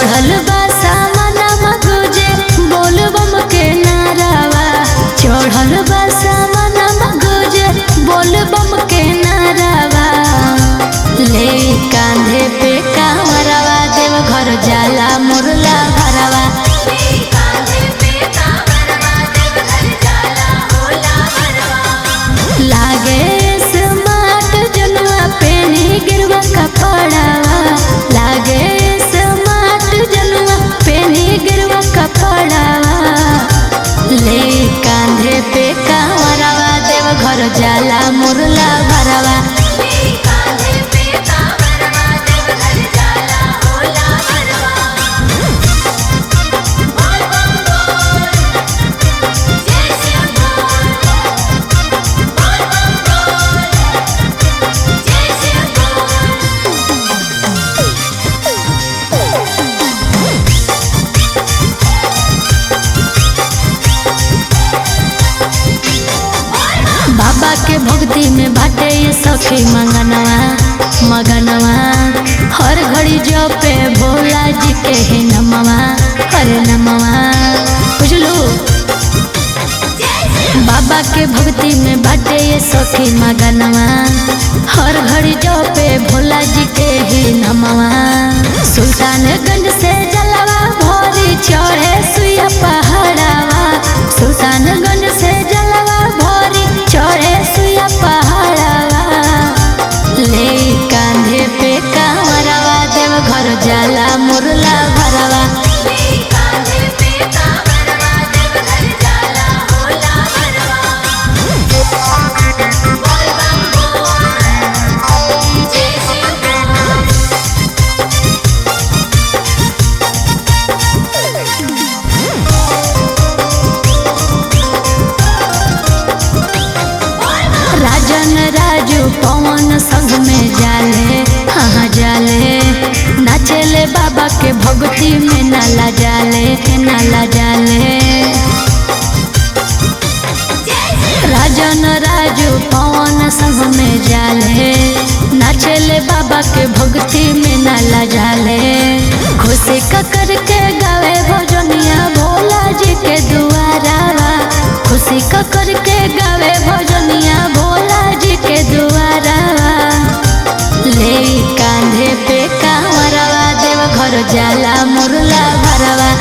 चढ़ल बा सामनमा गुजे बोल बम के नारावा। चढ़ल बा सामनमा गुजे बोल बम के नारावा। ले कांधे पे कांवरवा देव घर जाला मुरला भरवा। लागे स्मार्ट जनुआ पेनी गिरवा कपड़ावा। लागे स्मार्ट जनुआ पेनी गिरवा कपड़ावा। ले कांधे पे कांवरवा देव घर जाला मुरला भरवा। बाबा के भक्ति में बाटे ये सखी मगनवा मगनवा। हर घड़ी जपे भोला जी के ही नमवा हरे नमवा। बुझलू बाबा के भक्ति में बाटे ये सखी मगनवा। हर घड़ी जपे भोला जी के ही नमवा। सुल्तानगंज से जलवा भोरी चढ़े सुइया पहाड़ावा। सुल्तानगंज से जलवा भोरी चढ़े सुइया पहाड़ावा। ले कांधे पे कांवरवा देव घर जाला मुरला भरवा। राजन राजू पवन संग में जाले हाँ जाले। नाचेले बाबा के भक्ति में नाला जाले नाला जाले। राजन राजू पवन संग में जाले। नाचेले बाबा के भक्ति में नाला जाले। खुशी का करके गावे भजनिया भोला जी के दुआरावा। खुशी का करके गावे भजनिया भोला जी के दुआरावा। ले कांधे पे कांवरवा देव घर जाला मुरला भरवा।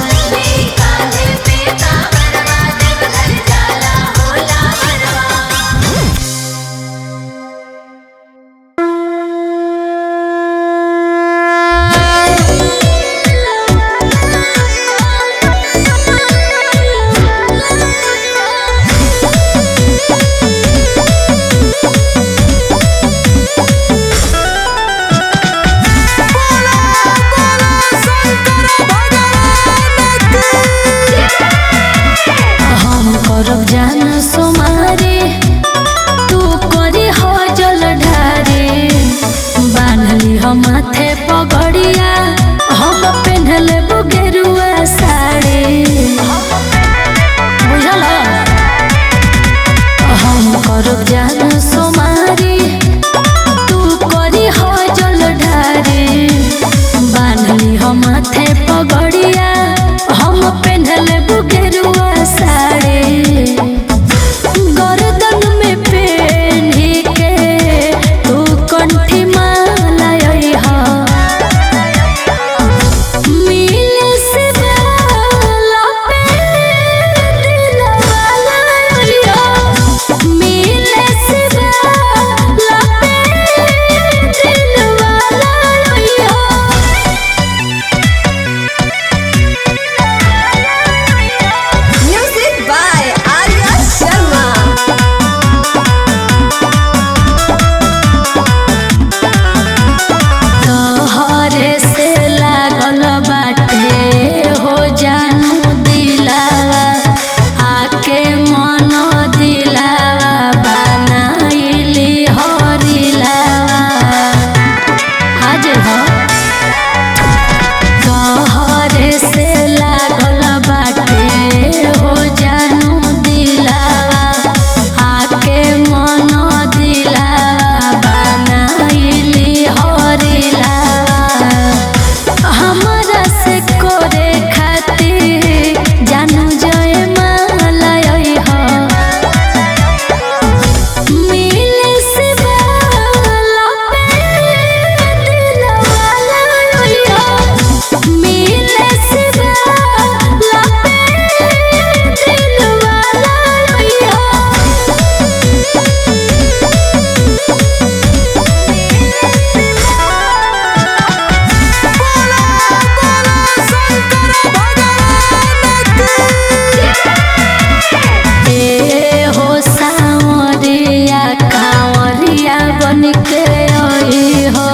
के आई हो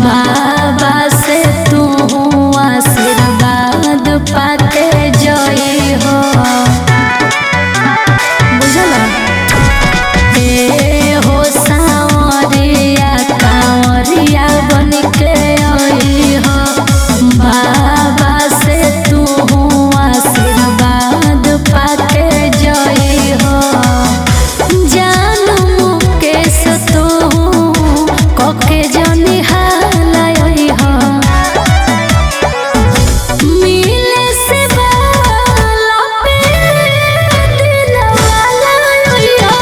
बाबा से तू आशीर्वाद पाके जई हो। बुझला ए हो सांवरिया कांवरिया बन के आई हो बाबा से तू आशीर्वाद पाके जई हो। जानू केस तू कोके जनी हालाई हो मिले से बाला पे दिल वाला हो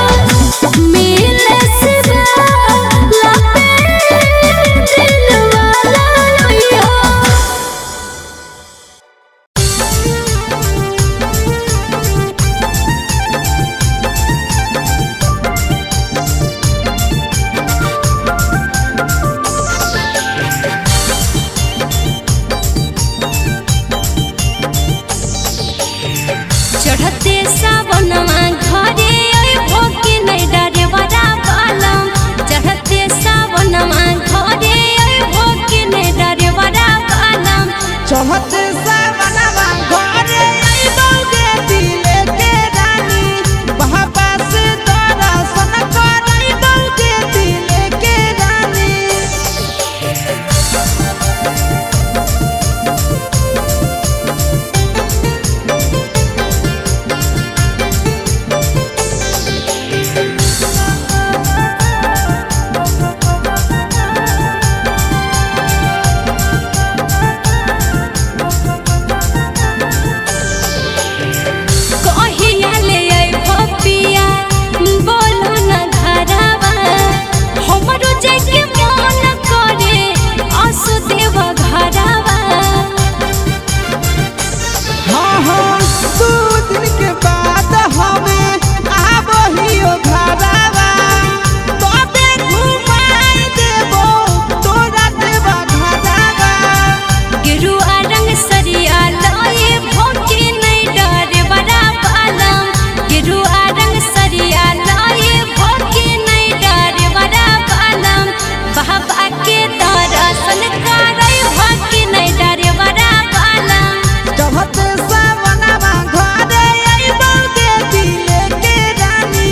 मिले से बाला पे दिल वाला हो। चढ़ते सावनमा घरे अइबो कि नै डरे बड़ा बालम। चढ़ते सावनमा घरे अइबो कि नै डरे बड़ा बालम। चढ़ते सावनमा घरे अइबो गे दिले के रानी बाबा से दर्शन करइबो गे दिले के रानी। कहिया ले अइबो पिया बोलू न घरवा हमरो जाके मन करे आसु देव घरवा। हाँ हाँ 2 दिन के बाद हमें आबहियो घरवा तबे घुमाई देबो तोरा देवा घरवा। गेरुआ रंग सरिया लाए भोके नै डरे बड़ा बालम। गेरुआ रंग सरिया लाए भोके नै डरे बड़ा बालम। बाबा के दर्शन करे भोके नै डरे बड़ा बालम। चढ़ते सावनमा घरे अइबो गे दिले के रानी।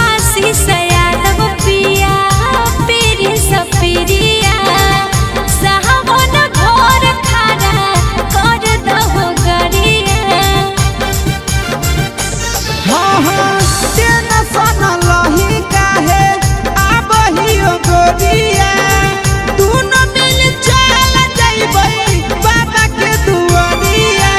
आशीष यादव पिया पीरी सपीरिया सावन भोर खड़ा कर दहो गरिया। हाँ हाँ टेंशन लही काहे आबहियो गोरिया दुनो मिल चल जइबै बाबा के दुआरिया।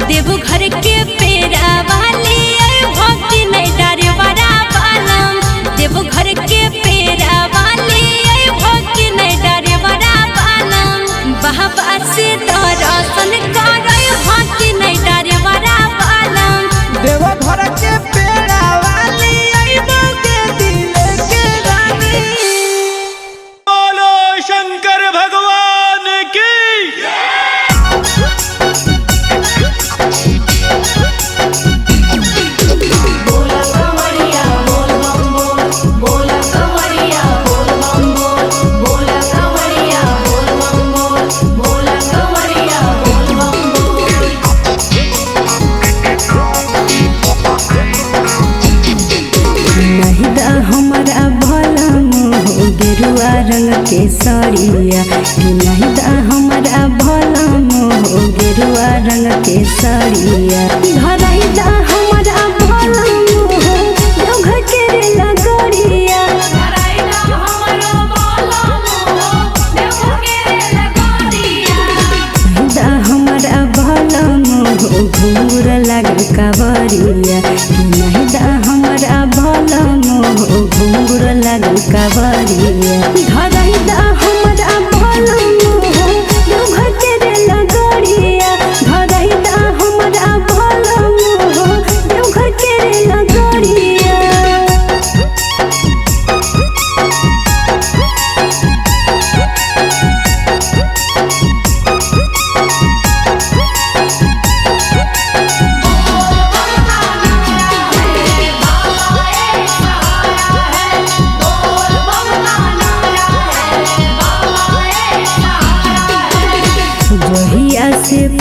देवघर के पेड़ा वाली अइबो कि नै डरे बड़ा बालम। देवघर के पेड़ा वाली अइबो कि नै डरे बड़ा बालम। बाबा से दर्शन करइबो कि नै डरे बड़ा बालम। देवघर के पेड़ा वाली अइबो गे दिले के रानी। बोलो शंकर भगवान की। बोला कमरिया बोल बम बोल बोला कमरिया बोल बम बोल बोला कमरिया बोल बम बोल बोला कमरिया बोल बम बोल। नहिदा हमारा भला मोह गेरुआ रंग के सड़िया कि नहिदा हमारा भला मोह गेरुआ रंग के सड़िया। धरहिदा हमारा भला मोह देवघर के रे लगड़िया। धराइना हमरो बोला मोह देवघर के लगड़िया। नहिदा हमारा भला मोह घूर लग कवरिया कि नहिदा हमारा भला मोह घूर लग कवरिया। धरहिदा हमारा भला मोह देवघर के रे लगड़िया। धरहिदा हम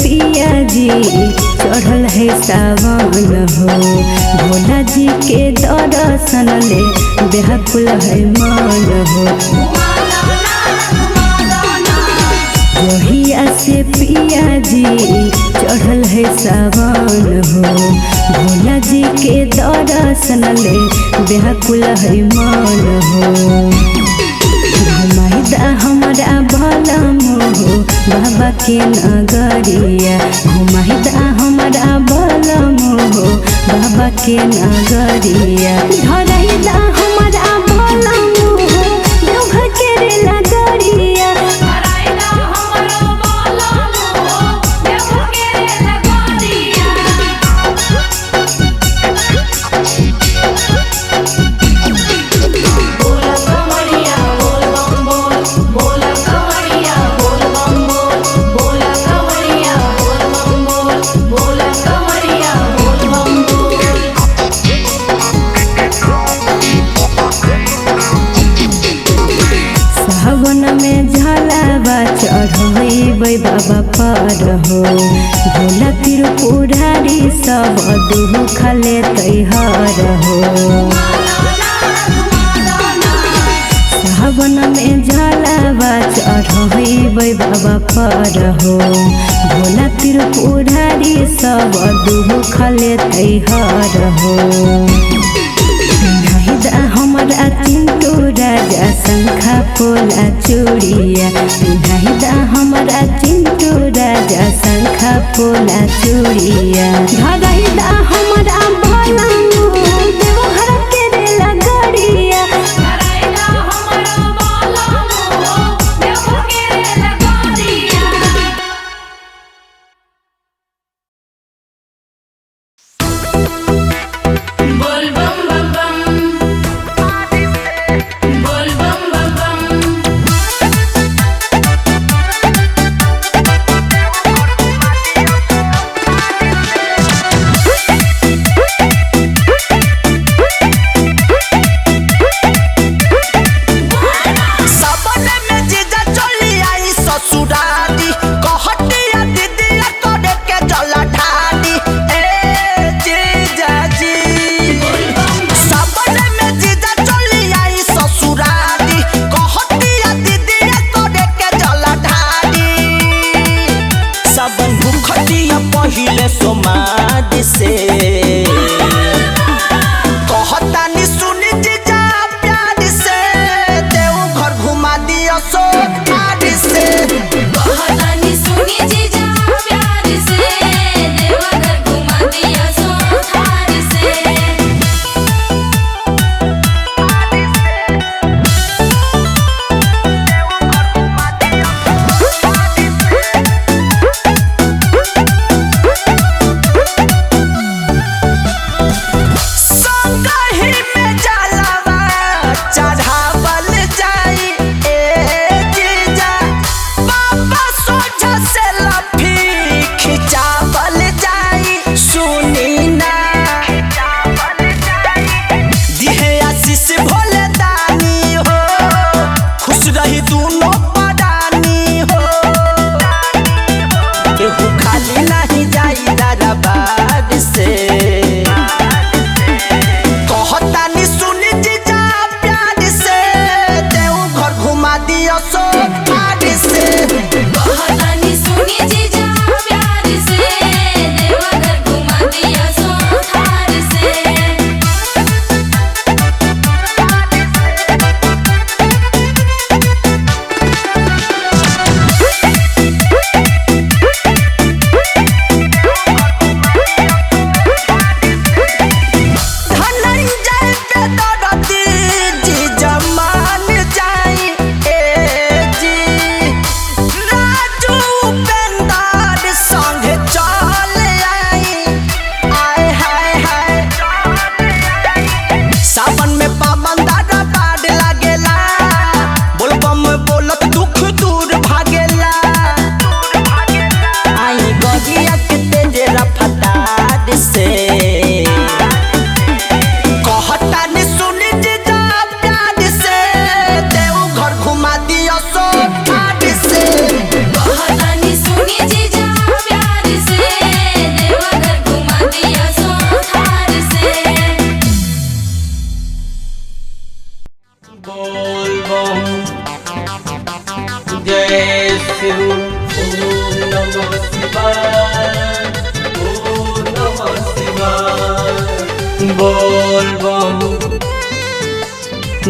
पिया जी चढ़ल है सावन हो भोला जी के दर्शन ले व्याकुल है मन हो जहिया से पिया जी चढ़ल है सावन हो भोला जी के दर्शन ले व्याकुल है मन हो घुमाइदा हमारा भलम हो बाबा के नगरिया घुमाइदा हमारा भलम हो बाबा के नगरिया धरैदा हमारा भलम हो देवघर के रे नगरिया बोला कमरिया बोल बम बोल बोला कमरिया बोल बम बोल बोला कमरिया बोल बम बोल बोला कमरिया बोल बम बोल सावन में झलावा चढ़बै बाबा पर हो भोला त्रिपुरारी सब दुख लेतै हर हो सावन में झलावा चढ़बै बाबा पर हो भोला त्रिपुरारी सब दुख लेतै हर हो पिन्हाइदा हमारा चिंटू राजा शंखा पोला चूड़िया पिन्हाइदा हमारा चिंटू राजा शंखा पोला चूड़िया धरैदा हमारा भलम देवघर के रे लगड़िया बोल बम बम बम बोल बम बम बम सबने में जीजा चली आई ससुरारी कहटिया दीदिया करे के जला ढानी ए जीजा जी सबने में जीजा चली आई ससुरारी कहटिया दीदिया करे के जला ढानी सबन भूखटिया पहिले सोमाद से कहतानी सुनी जीजा प्यार से देव घर घुमा दिया सो थारी से कहतानी सुनी जीजा प्यार से देवघर घुमा दिया सो थार से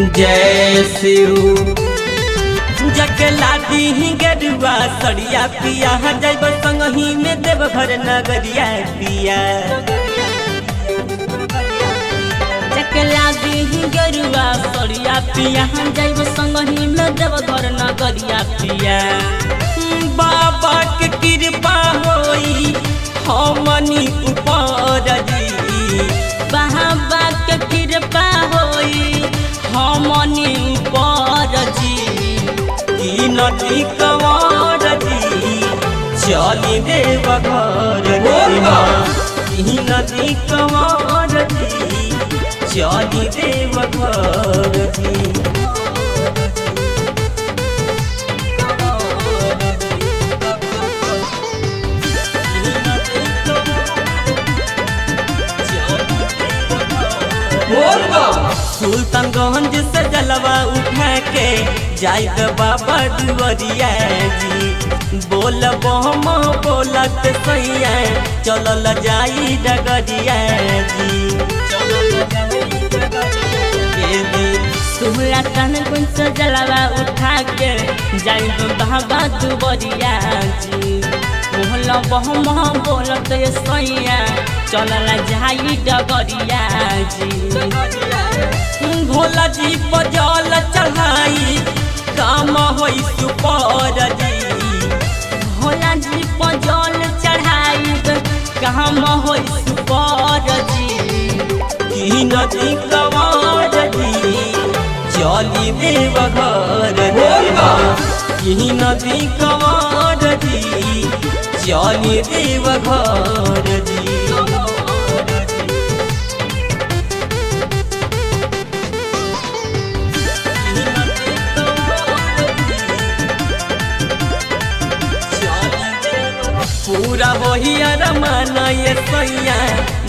जय शिव जगला दी गेरुआ सड़िया पिया जैब संगही में देवघर नगरिया पिया जगला दी गेरुआ सड़िया पिया जैब संगही में देवघर नगरिया पिया बाबा के कृपा होई हमनी ऊपर जी बाबा के कृपा होई हमनी ऊपर जी की नदी कंवर जी चली देवघर की नदी कंवर जी चली देवघर जी सुल्तानगंज से जलवा उठा के जाइत बाबा दुवरिया जी बोल बम बोलत सैया चलल जाई डगरिया जी सुल्तानगंज से जलवा उठा के जाइत बाबा दुवरिया जी बोल बम बोलत सैया चलल जाई डगरिया जी भोला जी पर जल चढ़ाई काम होई सुपर जी भोला जी पर जल चढ़ाई काम होई सुपर जी की नदी कंवर जी चली देवघर की नदी कंवर जी चली देवघर जी पूरा होही अरमान ये सैया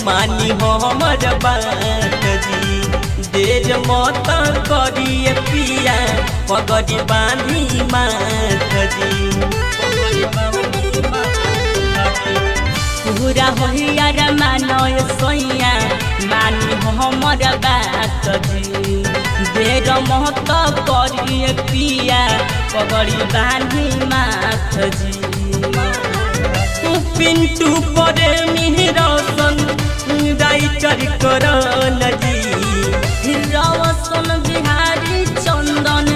मानी हो हमर बात जी देर मत करिए पिया पगड़ी बांधी माथ जी पूरा होई अरमान ये सैया मानी हो हमर बात जी देर महत करिए पिया पगड़ी बांधी माथ जी पिंटू परे मिहिरसन राइटर करन जी रवसन बिहारी चंदन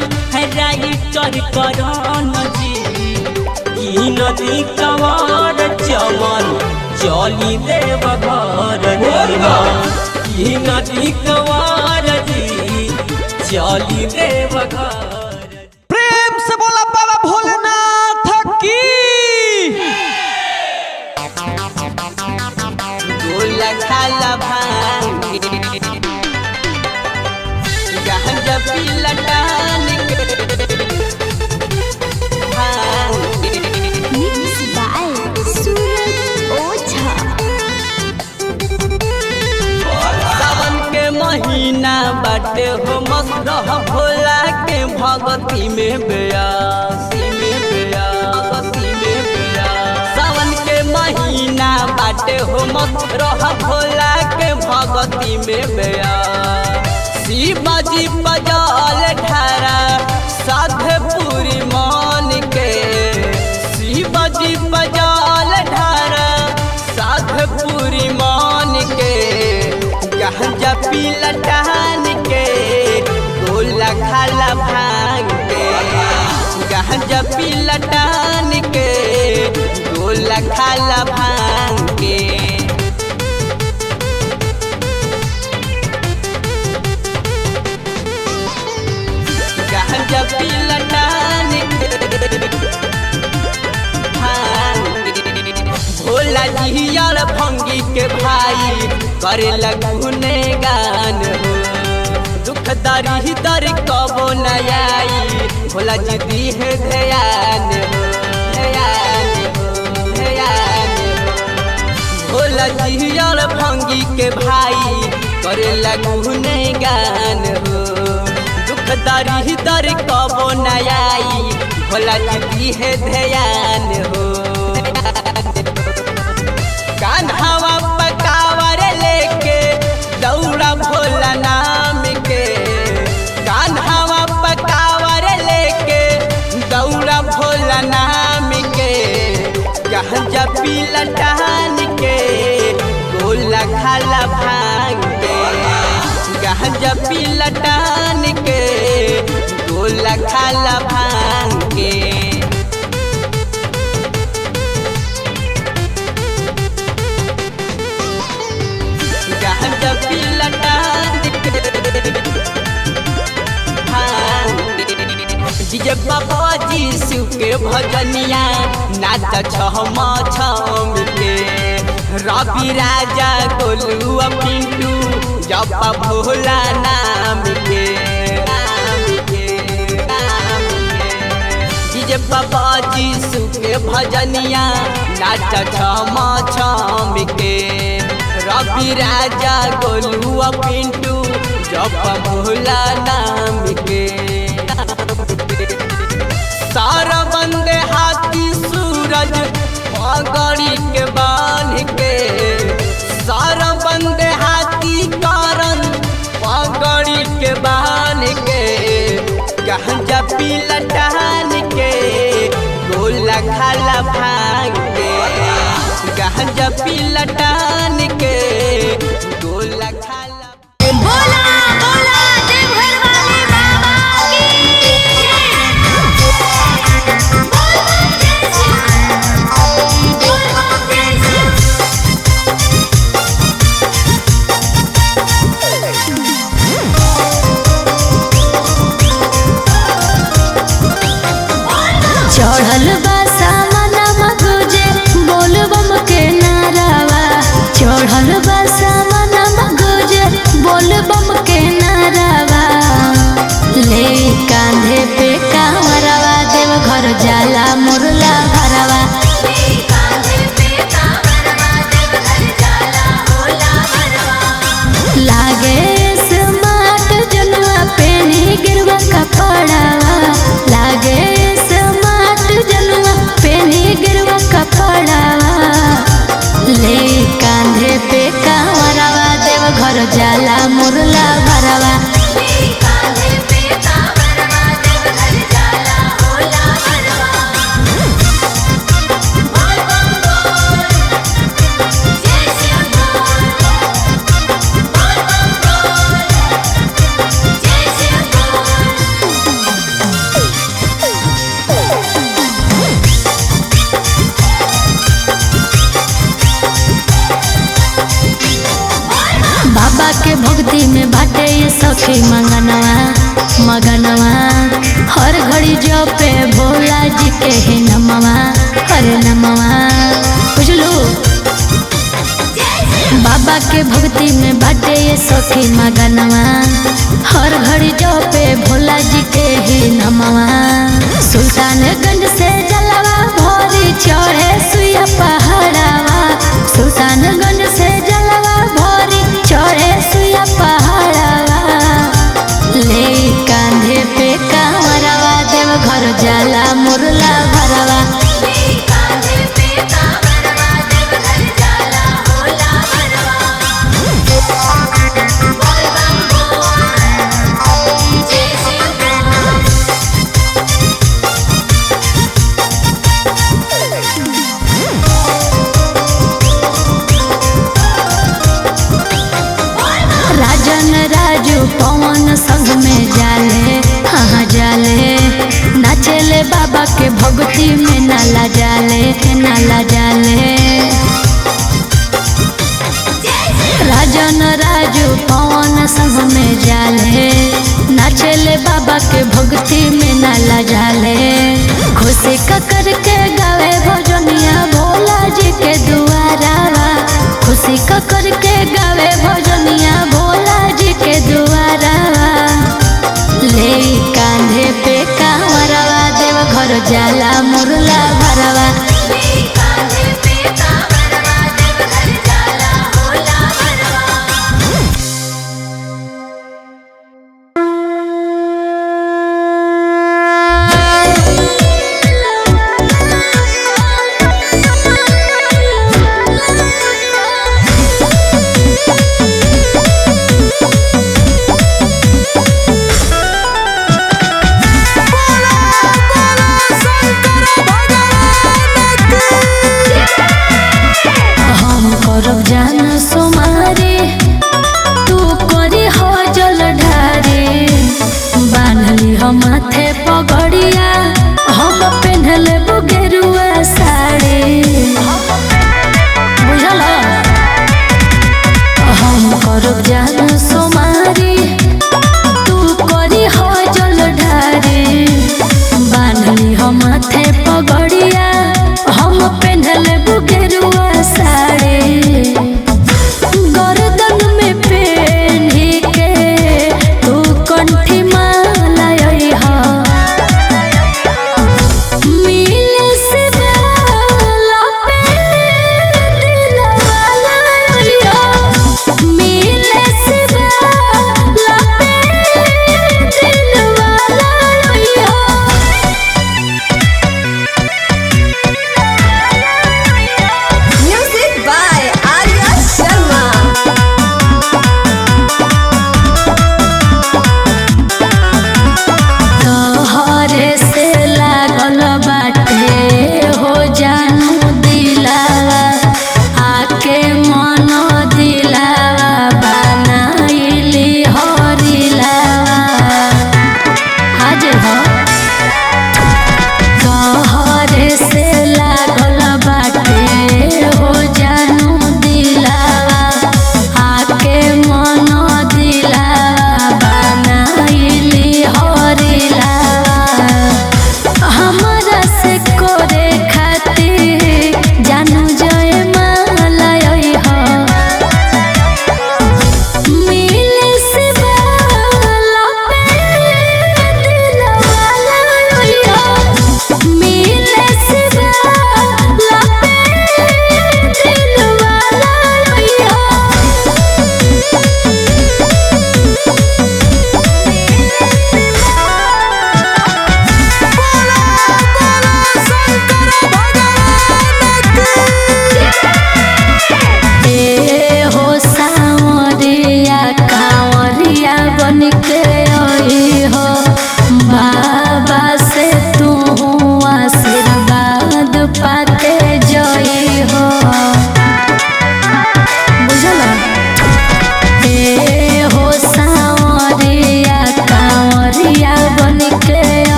राइटर करन जी की नदी कंवर चमन चली देवघर की नदी कंवर जी चली देवघर प्रेम से बोला बाबा भोलेनाथ की खाला भांगे गांजा पी लटान के भांगे मिक्स बाय सूरज ओझा। सावन के महीना बाटे हो मस्त रह भोला के भगती में बेयासी में बेयासी में बेयास सावन के महीना बाटे हो मस्त रह भोला के भगती में बेयास शिवाजी बजाल ढारा साधे पूरी मान के शिवाजी बजाल ढारा साधे पूरी मान के गांजा पी लटान के गोला खाला भांग के गांजा पी लटान के गोला खाला भांग के गांजा पी लटान के भांग के भोला जी यार भंगी के भाई करे लगुने गान हो दुख दरी दर कबो न आई भोला जी दी है ध्यान हो ध्यान हो ध्यान हो भोला जी यार भंगी के भाई करे लगुने गान हो दुख दरी दर कबो न आई भोला जी दी है ध्यान हो कान्हावा पकावर लेके दौड़ा भोला नाम के कान खाला भांग के गांजा पी लटान के गोला खाला भांग के गांजा पी लटान के डीजे बाबा जी के भजनिया नाच छम छम के रवि राजा गोलू पिंटू जप भोला नाम के डीजे बाबा जी के भजनिया नाच छम छम के रवि राजा गोलू पिंटू जप भोला नाम के सारा बंदे हाथी सूरज पगड़ी के बांध के सारा बंदे हाथी कारण पगड़ी के बांध के गांजा पी लटान के गोला खाला भांग के गांजा पी लटान के गोला खाला बोला बोला देवघर वाले बाबा की चढ़ल बा सामना मगुजे बोल बम के नारावा चढ़ल बा सामना मगुजे बोल बम के नारावा ले कांधे पे कांवरवा देव घर जाला मुरला भरवा लागे स्मार्ट जनुआ पेनी गिरवा कपड़ावा लागे जनुआ पेनी गिरवा कपड़ावा ले कांधे पे कांवरवा देव घर जाला मुरला भरवा बाबा के भक्ति में बाटे ये सखी मगनवा हर घड़ी जपे भोला जी के ही नमवा अरे नमवा बुझलू बाबा के भक्ति में बाटे ये सखी मगनवा हर घड़ी जपे भोला जी के ही नमवा सुल्तानगंज से जलवा भोरी चढ़े सुइया पहाड़ावा सुल्तानगंज से जलवा भोरी चढ़े सुइया पहाड़ावा ले कांधे पे कांवरवा देव घर जाला मुरला भरवा राजन राजू पवन संग में जाले हाँ जाले नाचेले बाबा के भक्ति में नाला जाले राजन राजू पवन संग में जाले नाचेले बाबा के भक्ति में नाला जाले खुशी का करके गावे भजनिया भोला जी के दुआरावा खुशी का करके गावे भजनिया भोला जी के दुआरावा ले कांधे पे कांवरवा देव घर जाला मुरला भरवा शंकर भगवान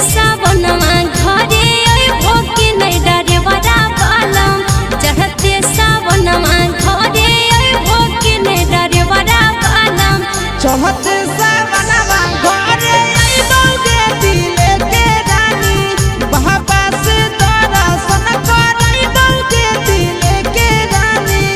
सावनमा घरे अइबो कि नै डरेवरा बालम चढ़ते सावनमा घरे अइबो कि नै डरेवरा बालम चढ़ते सावनमा घरे अइबो गे दिले के रानी बाबा से दर्शन करइबो गे दिले के रानी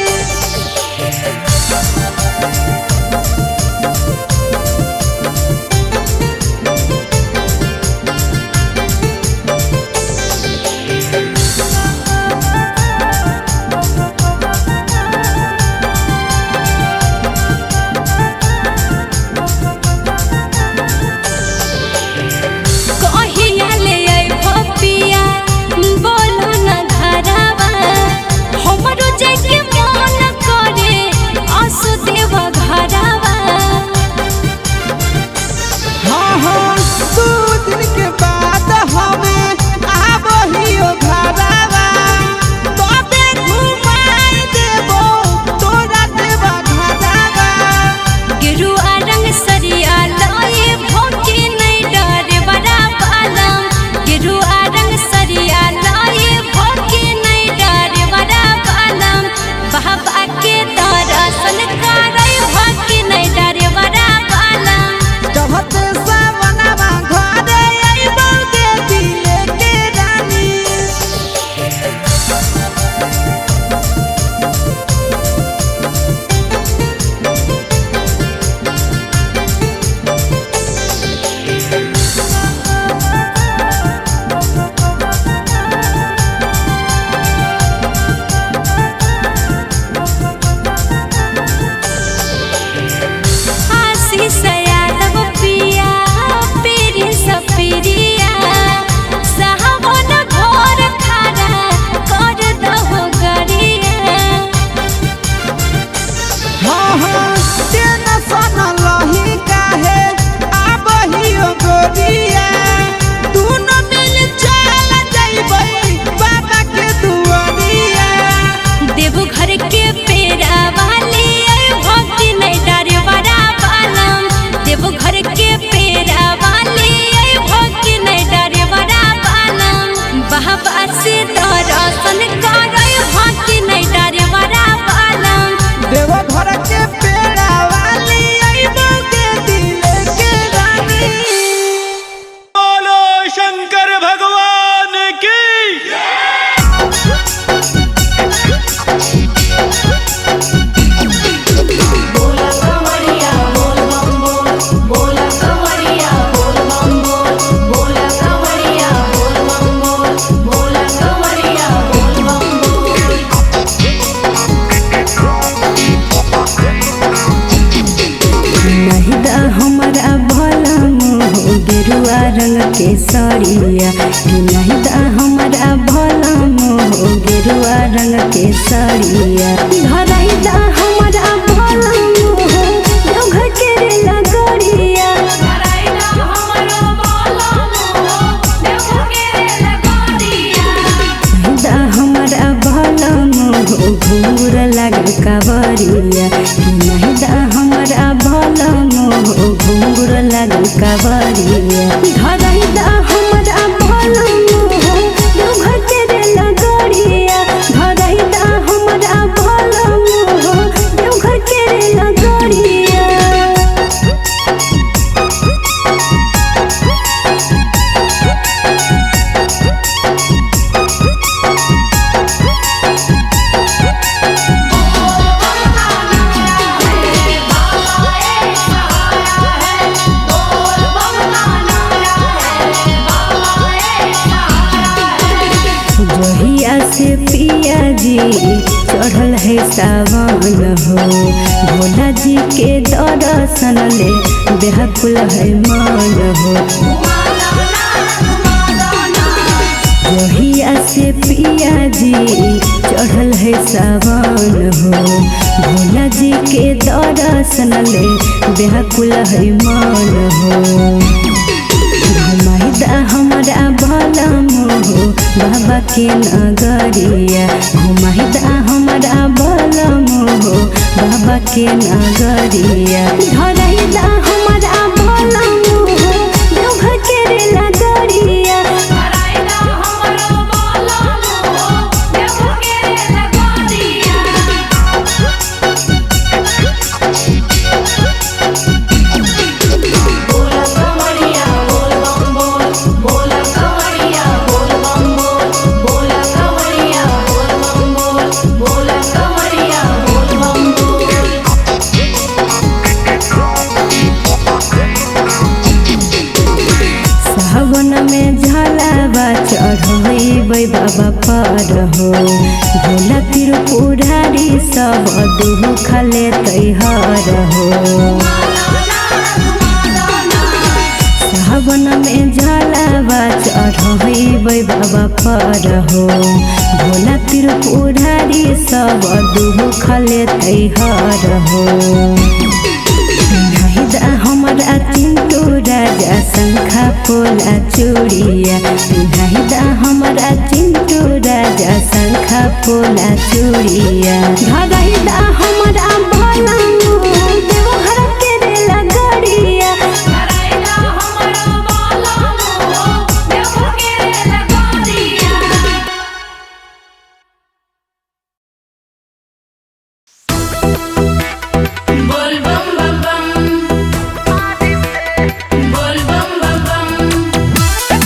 कहिया ले अइबो पिया बोलो न घरवा हमरो जाके मन करे आसु देव घरवा हाँ हाँ 2 दिन के बाद हमें आबहियो घरवा तबे घुमाई देबो तोरा देवा घरवा गेरुआ रंग सरिया लाए भोके नै डरेवरा बालम गेरुआ रंग सरिया लाए भोके नै डरेवरा बालम बाबा के दर्शन करइ भोके नै डरेवरा बालम चढ़ते सावनमा घरे अइबो गे दिले के रानी आशीष यादव पिया पीरी सपिरिया सावन भोर खारा कर दहो गरिया हाँ हाँ टेंशन लही काहे आबहियो गोरिया दुनो मिल चल जइबै बाबा के दुआरिया देवघर के पेड़ा वाली अइबो कि नै डरेवरा बालम देवघर के पेड़ा वाली अइबो कि नै डरेवरा बालम बाबा से दर्शन करइबो कि नै डरेवरा बालम देवघर के पेड़ा वाली अइबो गे दिले के रानी बोलो शंकर भगवान की बोला कमरिया बोल बम बोल बोला कमरिया बोल बम बोल बोला कमरिया बोल बम बोल बोला कमरिया बोल बम बोल नहीं दा हमारा भला मोह गेरुआ रंग के सरिया कि नहीं दा हमारा भला मोह गेरुआ रंग के सरिया धरई दा हमारा भला मोह देवघर के रेला गरिया कराइला हमरो बोला मोह देवघर के लगोरिया नहीं दा हमारा भला मोह घूर लग कवरिया कि नहीं दा हमारा भला मोह घूर लग कवरिया धरई दा हमारा भला मोह देवघर के रेला गरिया धरई दा हमारा भला मोह देवघर के रेला गरिया जहिया से पिया जी चढ़ल है सावन हो भोला जी के दर्शन ले बेहकुल है मन हो जहिया से पिया जी चढ़ल है सावन हो भोला जी के दर्शन ले बेहकुल है मन हो घुमाइदा हमारा भला मोह बाबा के नगरिया घुमाइदा हमारा भला मोह बाबा के नगरिया धरैदा हमारा भला मोह देवघर के रेला गरिया चढ़बै बाबा पर हो भोला त्रिपुरारी सब दुख लेतै हर हो सावन में जलावा चढ़बै बाबा पर हो भोला त्रिपुरारी सब दुख लेतै हर हो हमारा चिंटू राजा शंखा पोला चूड़िया पिन्हाइदा हमारा चिंटू राजा शंखा पोला चूड़िया धराइदा हमारा भला देवघर के रेला गाड़िया धराइदा हमारा भला देवघर के रेला गाड़िया बोल बम बम बम बोल बम बम बम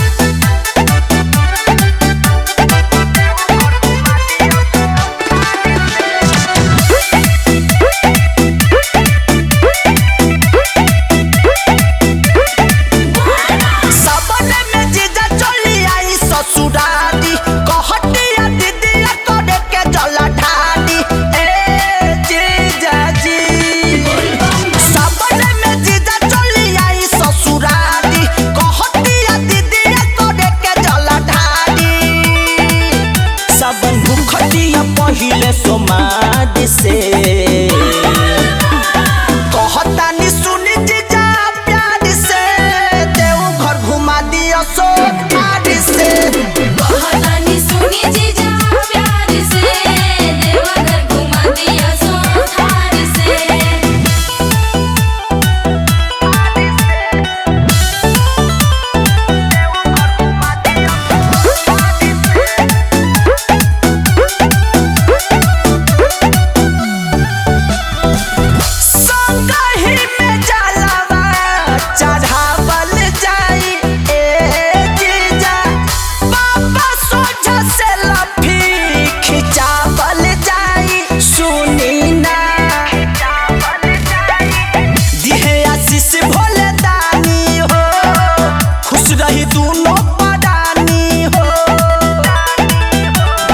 सबन में जीजा चली आई ससुरारी कहटिया दीदिया करे के जला ढारी ए जीजा जी सबन में जीजा चली आई ससुरारी कहटिया दीदिया करे के जला ढारी सबन भूखटिया पहिले सोमाद से कहतानी सुनी जीजा प्यार से देवघर घुमा दिया सो प्यार से कहतानी सुनी जीजा प्यार से देवघर घुमा दिया सो थार से संगहि में जलवा चढ़ावल जाई ए जीजा बाबा सोझा से लफी खिंचावल जाई सुनी ना दिहे आशीष भोले दानी हो खुश रही दोनों परानी हो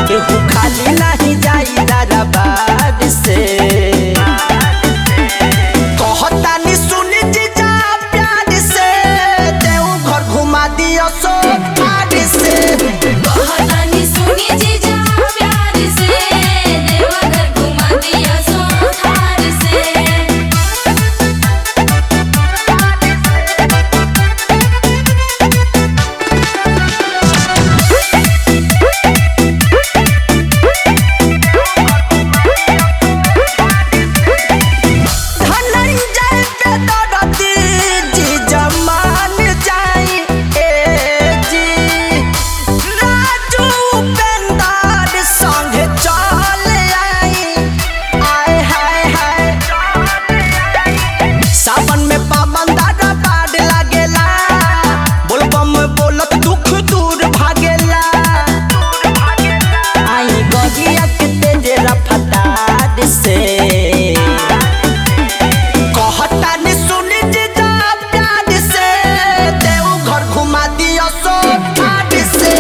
केहू खाली नहीं जाई दरबार से कहतानी सुनी जीजा प्यार से देवघर घुमा दिया सो प्यार से कहतानी सुनी जीजा प्यार से देवघर घुमा दिया सो थार से धनंजय पे दरदी जीजा मान जाई ए जी राजू पेंदार संगे चल आई आय हाय हाय सावन में पावन दादा पाड लागेला बोलबम बोलत दुख दूर भागेला आई गगिया के तेज रफ्तार से कहतानी सुनी जीजा प्यार से देवघर घुमा दिया सो प्यार से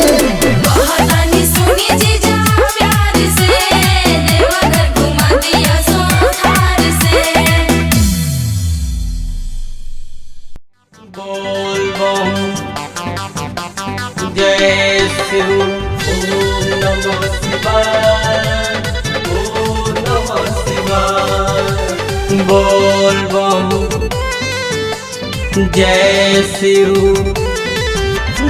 कहतानी सुनी जीजा प्यार से देवघर घुमा दिया सो थार से बोल बम जय शिव ओम नमः शिवाय ओम नमः शिवाय बोल बम जय शिव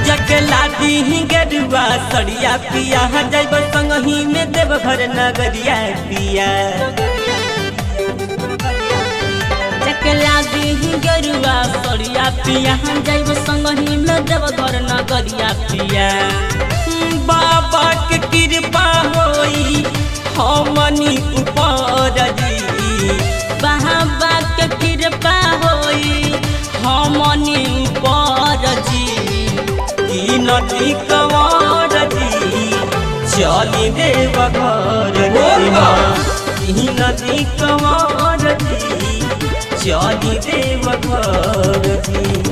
जकला दी गरुआ सड़िया पिया जैब संगही में देवघर नगरिया पिया जकला दी गरुआ सड़िया पिया जैब संगही में देवघर नगरिया पिया बाबा के कृपा होई हमनी ऊपर जी बाबा के कृपा होई हमनी ऊपर जी की नदी कंवर जी चली देवघर की नदी कंवर जी चली देवघर जी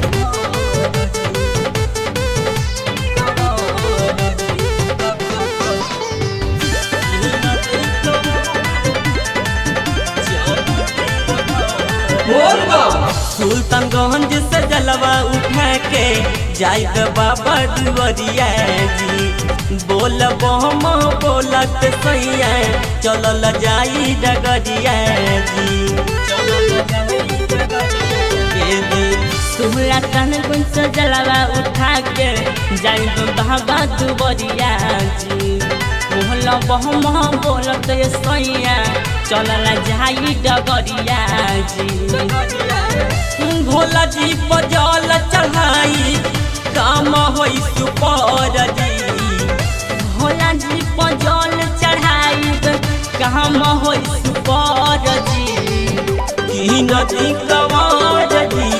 सुल्तानगंज से जलवा उठा के जाइब बाबा दुआरिया जी। बोल बम बोलत सैया चलल जाई डगरिया जी। सुल्तानगंज से जलवा उठा के जाइब बाबा दुआरिया जी। बोल बम बोलत सैया चलल जाई डगरिया जी। भोला जी पर जल चढ़ाई काम होई सुपर जी। भोला जी पर जल चढ़ाई काम होई सुपर जी। की नदी कवार जी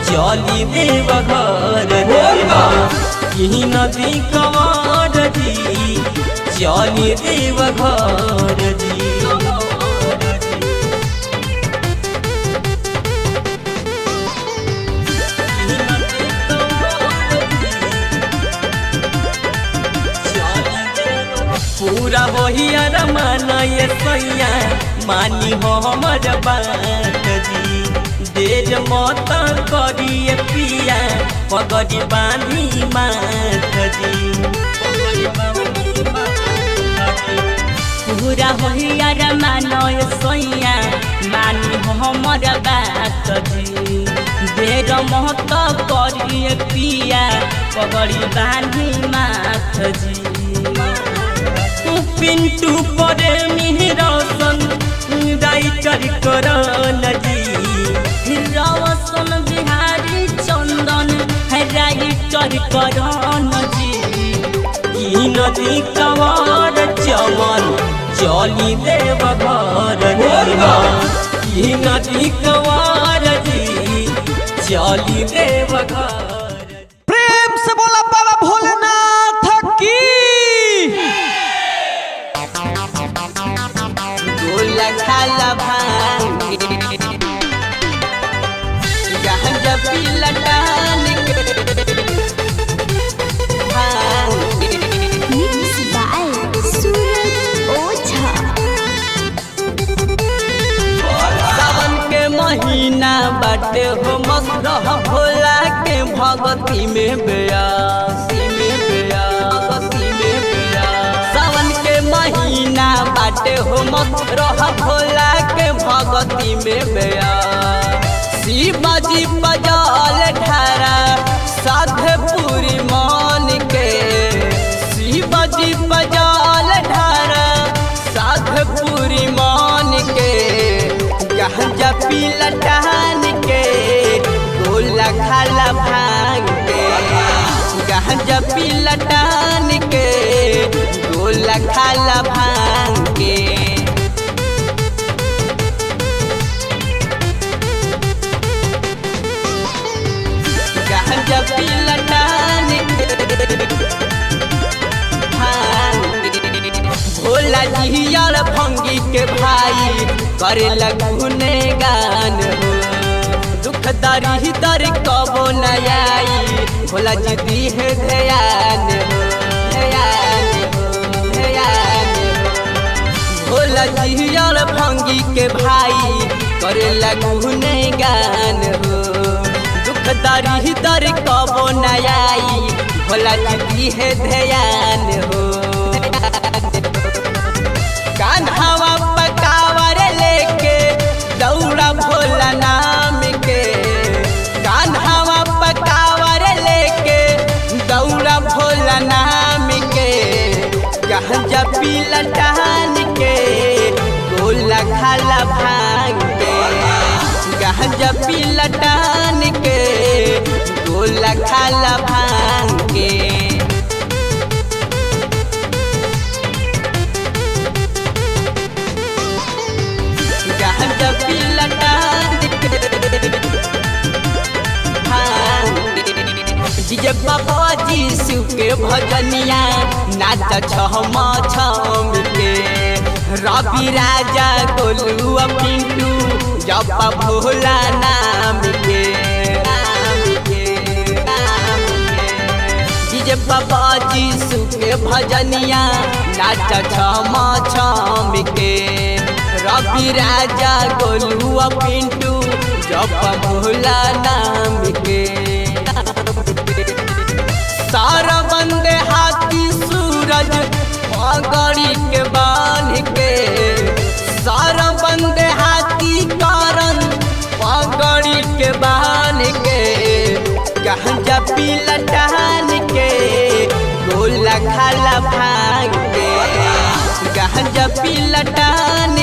चली देव घर की नदी कवार जी चली देव घर जी। पूरा वही अरमान ये सैया मानी हो हमर बात जी। देर मत करिए पिया पगड़ी बांधी माथ जी। पूरा वही अरमान ये सैया मानी हो हमर बात जी। देर मत करिए पिया पगड़ी बांधी माथ जी। पिंटू परे मिहिरसन राइटर करन जी। रवसन बिहारी चंदन राइटर करन जी। की नदी कवार चमन चली देव घर की नदी कवार जी चली देव घर। प्रेम से बोला बाबा भोलेनाथ की। गोला खाला भांगे गांजा पीला टान के भांगे। मिक्स बाय सूरज ओझा। सावन के महीना बाटे हो मस्त रह भोला के भगती में बेयासी में बेयासी में बेयास। सावन के महीना बाटे हो मस्त रह भोला के भगती में बेयास। शिवाजी बजाल ढारा साधे पूरी मान के। शिवाजी बजाल ढारा साधे पूरी मान के। गांजा पीला टान के गोला खाला भांग के। गांजा पीला टान के गोला खाला भांग के। गांजा पीला टान के भांग के। भोला जी यार भंगी के भाई करे लगुने गान हो। दुख दरी दर कबो न आई भोला जी दी है ध्यान हो ध्यान हो ध्यान हो। भोला जी यार भंगी के भाई करे लगुने गान हो। दुख दरी दर कबो न आई भोला जी दी है ध्यान हो। कान्हावा पकावर लेके दौड़ा भोला नाम के। कान्हावा पकावर लेके दौड़ा भोला नाम के। गांजा पीला टान के गोला खाला भांग के। गांजा पीला टान के गोला खाला भांग के। गांजा पीला टान के भांग के। डीजे बाबा जी शिव के भजनिया नाच छम छम के। रवि राजा गोलू पिंटू जप भोला नाम के नाम के नाम के। डीजे बाबा जी शिव के भजनिया नाच छम छम के। रवि राजा गोलू पिंटू जप भोला गांजा पी लटान